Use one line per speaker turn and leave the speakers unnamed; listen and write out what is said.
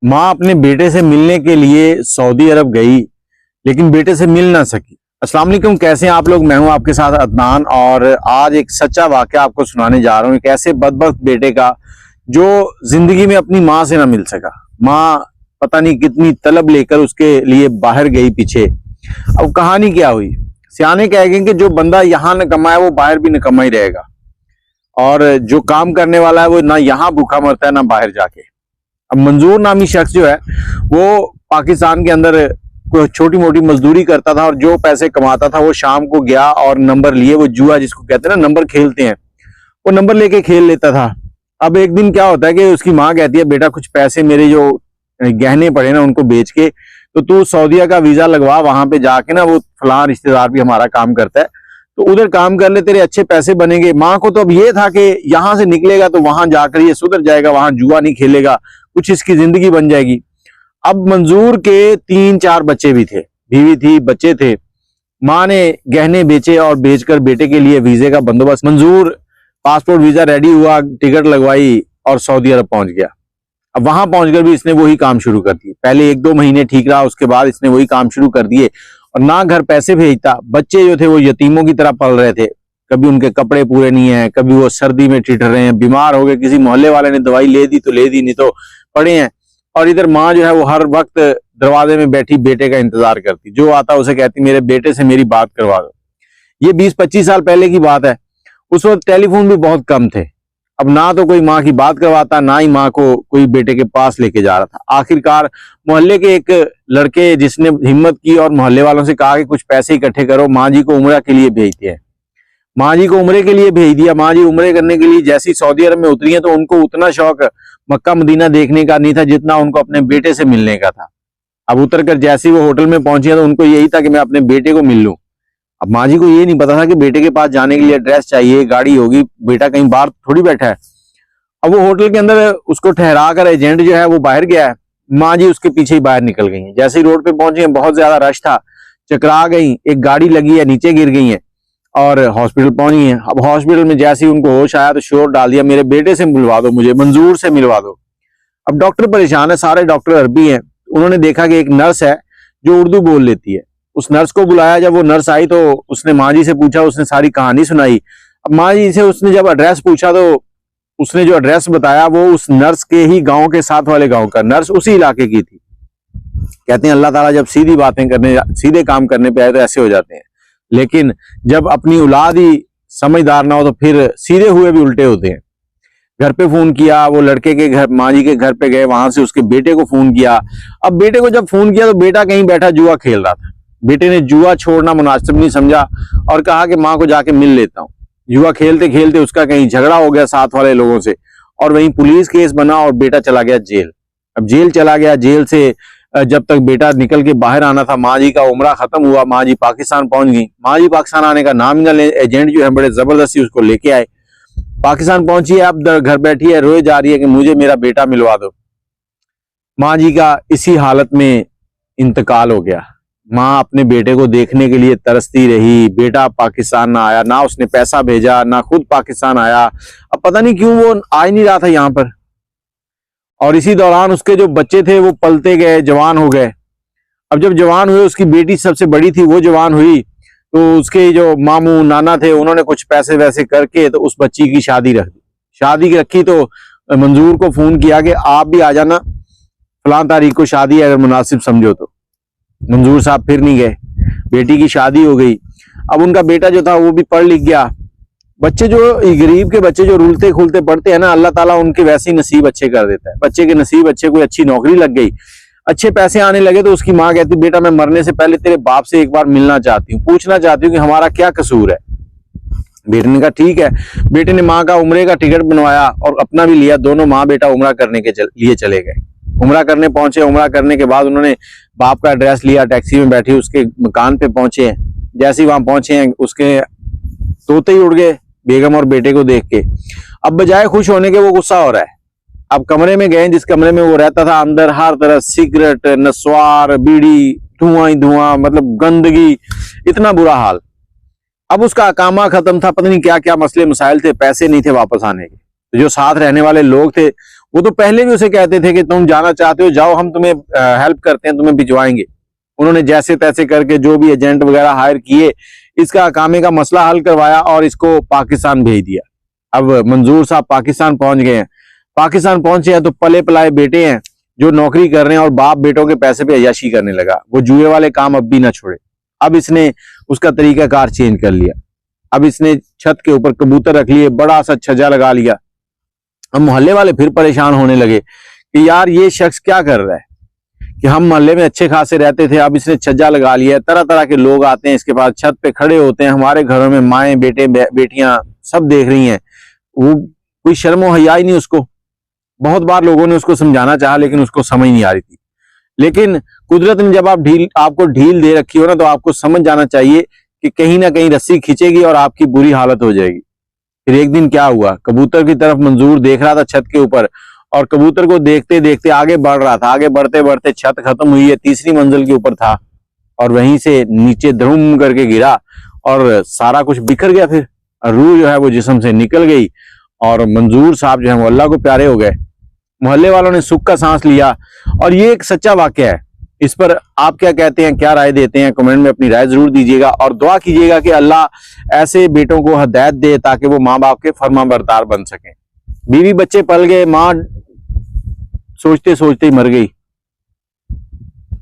माँ अपने बेटे से मिलने के लिए सऊदी अरब गई, लेकिन बेटे से मिल ना सकी। अस्सलाम वालेकुम, कैसे हैं आप लोग। मैं हूं आपके साथ अदनान, और आज एक सच्चा वाकया आपको सुनाने जा रहा हूं। एक ऐसे बदबख्त बेटे का जो जिंदगी में अपनी माँ से ना मिल सका। माँ पता नहीं कितनी तलब लेकर उसके लिए बाहर गई पीछे। अब कहानी क्या हुई, सियाने कहेंगे कि जो बंदा यहाँ न कमाए वो बाहर भी न कमा ही रहेगा, और जो काम करने वाला है वो ना यहाँ भूखा मरता है ना बाहर जाके। अब मंजूर नामी शख्स जो है वो पाकिस्तान के अंदर छोटी मोटी मजदूरी करता था, और जो पैसे कमाता था वो शाम को गया और नंबर लिए, वो जुआ जिसको कहते हैं ना, नंबर खेलते हैं, वो नंबर लेके खेल लेता था। अब एक दिन क्या होता है कि उसकी माँ कहती है, बेटा कुछ पैसे मेरे जो गहने पड़े ना उनको बेच के तो तू सऊदीया का वीजा लगवा, वहां पे जाके ना, वो फलां रिश्तेदार भी हमारा काम करता है तो उधर काम कर ले, तेरे अच्छे पैसे बनेंगे। माँ को तो अब ये था कि यहाँ से निकलेगा तो वहां जाकर ये सुधर जाएगा, वहां जुआ नहीं खेलेगा, कुछ इसकी जिंदगी बन जाएगी। अब मंजूर के 3-4 बच्चे भी थे, बीवी थी, बच्चे थे। माँ ने गहने बेचे और बेचकर बेटे के लिए वीजे का बंदोबस्त। मंजूर पासपोर्ट वीजा रेडी हुआ, टिकट लगवाई और सऊदी अरब पहुंच गया। अब वहां पहुंचकर भी इसने वही काम शुरू कर दिए। पहले 1-2 महीने ठीक रहा, उसके बाद इसने वही काम शुरू कर दिए, और ना घर पैसे भेजता। बच्चे जो थे वो यतीमों की तरह पल रहे थे, कभी उनके कपड़े पूरे नहीं है, कभी वो सर्दी में ठिठर रहे हैं, बीमार हो गए, किसी मोहल्ले वाले ने दवाई ले दी तो ले दी, नहीं तो पड़े हैं। और इधर माँ जो है वो हर वक्त दरवाजे में बैठी बेटे का इंतजार करती, जो आता उसे कहती मेरे बेटे से मेरी बात करवा दो। ये 20-25 साल पहले की बात है। उस वक्त टेलीफोन भी बहुत कम थे। अब ना तो कोई माँ की बात करवाता, ना ही माँ को कोई बेटे के पास लेके जा रहा था। आखिरकार मोहल्ले के एक लड़के जिसने हिम्मत की और मोहल्ले वालों से कहा कि कुछ पैसे इकट्ठे करो, माँ जी को उम्रा के लिए भेजते हैं। माँ जी को उम्रे के लिए भेज दिया। माँ जी उम्रे करने के लिए जैसी सऊदी अरब में उतरी है तो उनको उतना शौक मक्का मदीना देखने का नहीं था जितना उनको अपने बेटे से मिलने का था। अब उतर कर जैसे वो होटल में पहुंची तो उनको यही था कि मैं अपने बेटे को मिल लूं। अब माँ जी को ये नहीं पता था कि बेटे के पास जाने के लिए एड्रेस चाहिए, गाड़ी होगी, बेटा कहीं बाहर थोड़ी बैठा है। अब वो होटल के अंदर उसको ठहरा कर एजेंट जो है वो बाहर गया है, माँ जी उसके पीछे ही बाहर निकल गई हैं। जैसे ही रोड पे पहुंची है, बहुत ज्यादा रश था, चकरा गई, एक गाड़ी लगी है, नीचे गिर गई है और हॉस्पिटल पहुंची है। अब हॉस्पिटल में जैसे ही उनको होश आया तो शोर डाल दिया, मेरे बेटे से मिलवा दो, मुझे मंजूर से मिलवा दो। अब डॉक्टर परेशान है, सारे डॉक्टर अरबी हैं। उन्होंने देखा कि एक नर्स है जो उर्दू बोल लेती है, उस नर्स को बुलाया। जब वो नर्स आई तो उसने माँ जी से पूछा, उसने सारी कहानी सुनाई। अब माँ जी से उसने जब एड्रेस पूछा तो उसने जो एड्रेस बताया वो उस नर्स के ही गांव के साथ वाले गांव का, नर्स उसी इलाके की थी। कहते हैं अल्लाह ताला जब सीधी बातें करने, सीधे काम करने पे आए तो ऐसे हो जाते हैं, लेकिन जब अपनी औलाद ही समझदार ना हो तो फिर सीधे हुए भी उल्टे होते हैं। घर पे फोन किया, वो लड़के के घर, माँ जी के घर पे गए, वहां से उसके बेटे को फोन किया। अब बेटे को जब फोन किया तो बेटा कहीं बैठा जुआ खेल रहा था। बेटे ने जुआ छोड़ना मुनासिब नहीं समझा और कहा कि माँ को जाके मिल लेता हूँ। जुआ खेलते खेलते उसका कहीं झगड़ा हो गया साथ वाले लोगों से, और वहीं पुलिस केस बना और बेटा चला गया जेल। अब जेल चला गया, जेल से जब तक बेटा निकल के बाहर आना था, माँ जी का उम्रा खत्म हुआ, माँ जी पाकिस्तान पहुंच गई। माँ जी पाकिस्तान आने का नाम ही ना ले, एजेंट जो है बड़े जबरदस्ती उसको लेके आए। पाकिस्तान पहुंची है, अब घर बैठी है, रोए जा रही है कि मुझे मेरा बेटा मिलवा दो। माँ जी का इसी हालत में इंतकाल हो गया। माँ अपने बेटे को देखने के लिए तरसती रही। बेटा पाकिस्तान ना आया, ना उसने पैसा भेजा, ना खुद पाकिस्तान आया। अब पता नहीं क्यों वो आ ही नहीं रहा था यहाँ पर। और इसी दौरान उसके जो बच्चे थे वो पलते गए, जवान हो गए। अब जब जवान हुए, उसकी बेटी सबसे बड़ी थी, वो जवान हुई तो उसके जो मामू नाना थे उन्होंने कुछ पैसे वैसे करके तो उस बच्ची की शादी रख दी। शादी रखी तो मंजूर को फोन किया कि आप भी आ जाना, फलां तारीख को शादी है, अगर मुनासिब समझो तो। मंजूर साहब फिर नहीं गए, बेटी की शादी हो गई। अब उनका बेटा जो था वो भी पढ़ लिख गया। बच्चे जो गरीब के बच्चे जो रुलते खुलते पढ़ते हैं ना, अल्लाह ताला उनके वैसे ही नसीब अच्छे कर देता है। बच्चे के नसीब अच्छे, कोई अच्छी नौकरी लग गई, अच्छे पैसे आने लगे, तो उसकी माँ कहती बेटा मैं मरने से पहले तेरे बाप से एक बार मिलना चाहती हूँ, पूछना चाहती हूँ कि हमारा क्या कसूर है। बेटे ने कहा ठीक है। बेटे ने माँ का उम्रे का टिकट बनवाया और अपना भी लिया। दोनों माँ बेटा उम्रा करने के लिए चले गए। उम्रा करने पहुंचे। उम्रा करने के बाद उन्होंने बाप का एड्रेस लिया, टैक्सी में बैठी उसके मकान पे पहुंचे हैं। जैसे ही वहां पहुंचे हैं, उसके तोते ही उड़ गए बेगम और बेटे को देख के। अब बजाय खुश होने के वो गुस्सा हो रहा है। अब कमरे में गए, जिस कमरे में वो रहता था, अंदर हर तरह सिगरेट, नस्वार, बीड़ी, धुआं ही धुआं, मतलब गंदगी, इतना बुरा हाल। अब उसका अकामा खत्म था, पता नहीं क्या क्या मसले मसाइल थे, पैसे नहीं थे वापस आने के। तो जो साथ रहने वाले लोग थे वो तो पहले भी उसे कहते थे कि तुम जाना चाहते हो जाओ, हम तुम्हें हेल्प करते हैं, तुम्हें भिजवाएंगे। उन्होंने जैसे तैसे करके जो भी एजेंट वगैरह हायर किए, इसका अकामे का मसला हल करवाया और इसको पाकिस्तान भेज दिया। अब मंजूर साहब पाकिस्तान पहुंच गए हैं। पाकिस्तान पहुंचे हैं तो पले पलाए बेटे हैं जो नौकरी कर रहे हैं और बाप बेटों के पैसे पे अय्याशी करने लगा। वो जुए वाले काम अब भी ना छोड़े। अब इसने उसका तरीकाकार चेंज कर लिया। अब इसने छत के ऊपर कबूतर रख लिए, बड़ा सा छज्जा लगा लिया। अब मोहल्ले वाले फिर परेशान होने लगे कि यार ये शख्स क्या कर रहा है, कि हम मोहल्ले में अच्छे खासे रहते थे, अब इसने छज्जा लगा लिया है, तरह तरह के लोग आते हैं इसके पास, छत पे खड़े होते हैं, हमारे घरों में माएँ बेटे बेटियां सब देख रही हैं, वो कोई शर्म व हया ही नहीं उसको। बहुत बार लोगों ने उसको समझाना चाहा लेकिन उसको समझ नहीं आ रही थी। लेकिन कुदरत ने जब आपको ढील दे रखी हो ना, तो आपको समझ जाना चाहिए कि कहीं ना कहीं रस्सी खींचेगी और आपकी बुरी हालत हो जाएगी। फिर एक दिन क्या हुआ, कबूतर की तरफ मंजूर देख रहा था छत के ऊपर, और कबूतर को देखते देखते आगे बढ़ रहा था। आगे बढ़ते बढ़ते छत खत्म हुई है, तीसरी मंजिल के ऊपर था और वहीं से नीचे धड़ूम करके गिरा और सारा कुछ बिखर गया। फिर रूह जो है वो जिस्म से निकल गई और मंजूर साहब जो है वो अल्लाह को प्यारे हो गए। मोहल्ले वालों ने सुख का सांस लिया। और ये एक सच्चा वाकया है। इस पर आप क्या कहते हैं, क्या राय देते हैं, कमेंट में अपनी राय जरूर दीजिएगा और दुआ कीजिएगा कि अल्लाह ऐसे बेटों को हिदायत दे ताकि वो माँ बाप के फरमाबरदार बन सकें। बीवी बच्चे पल गए, माँ सोचते सोचते ही मर गई।